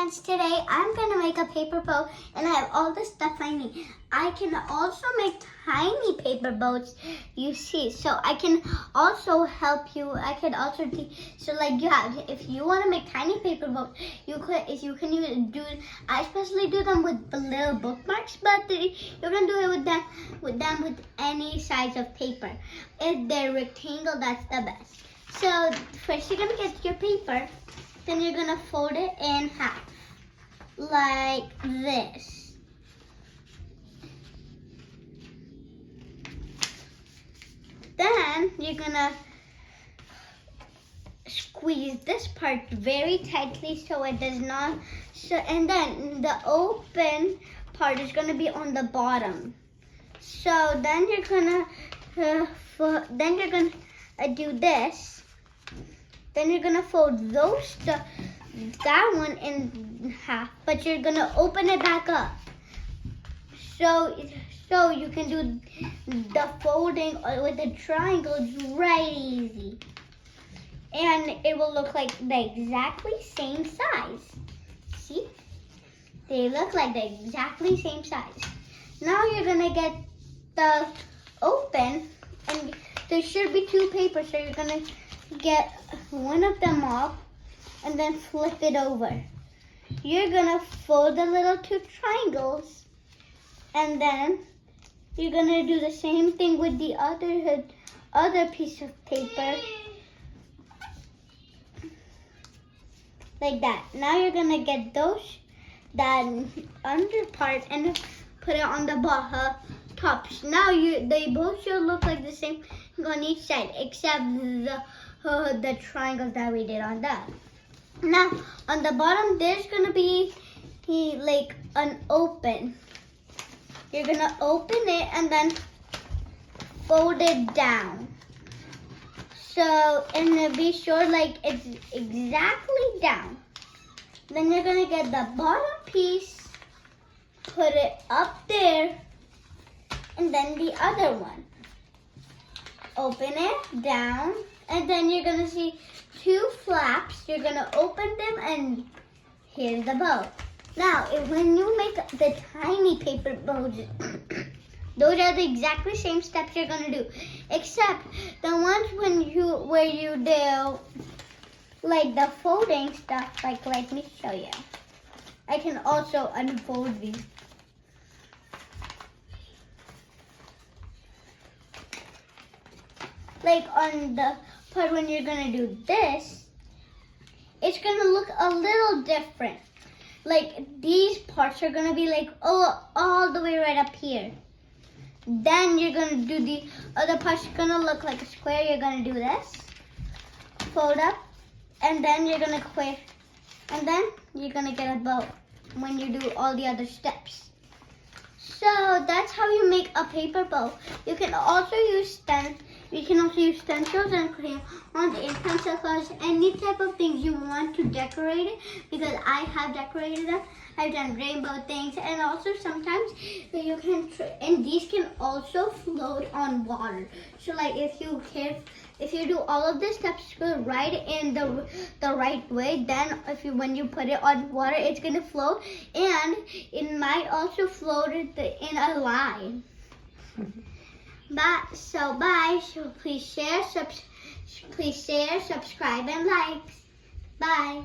friends, today I'm gonna make a paper boat and I have all the stuff I need. I can also make tiny paper boats, you see, so I can also help you. I can also teach, so like you have, if you want to make tiny paper boats, you can do, I especially do them with the little bookmarks, but you can do it with any size of paper. If they're rectangle, that's the best. So first you're gonna get your paper. Then you're gonna fold it in half, like this. Then you're gonna squeeze this part very tightly so it does not, and then the open part is gonna be on the bottom. So then you're gonna, do this. Then you're gonna fold that one in half, but you're gonna open it back up. So you can do the folding with the triangles right easy. And it will look like the exactly same size. See? They look like the exactly same size. Now you're gonna get the open, and there should be two papers, so you're gonna get one of them off and then flip it over. You're gonna fold the little two triangles, and then you're gonna do the same thing with the other piece of paper, like that. Now you're gonna get that under part and put it on the tops. Now they both should look like the same on each side, except the triangles that we did on that. Now on the bottom there's gonna be like an open. You're gonna open it and then fold it down. So, and be sure like it's exactly down. Then you're gonna get the bottom piece, put it up there, and then the other one. Open it down, and then you're gonna see two flaps. You're gonna open them, and here's the boat. Now, when you make the tiny paper boats, those are the exactly same steps you're gonna do, except the ones where you do like the folding stuff. Like, let me show you. I can also unfold these. Like on the part when you're gonna do this, it's gonna look a little different. Like these parts are gonna be like all the way right up here. Then you're gonna do the other parts, gonna look like a square. You're gonna do this, fold up, and then you're gonna quit, and then you're gonna get a boat when you do all the other steps. So that's how you make a paper boat. You can also use stencils and crayons and pencil colors, any type of things you want to decorate it, because I have decorated them. I've done rainbow things, and also sometimes you can, and these can also float on water. So like if you do all of this steps right in the right way, then when you put it on water, it's gonna float, and it might also float in a line. Bye. So please share, subscribe, and like. Bye.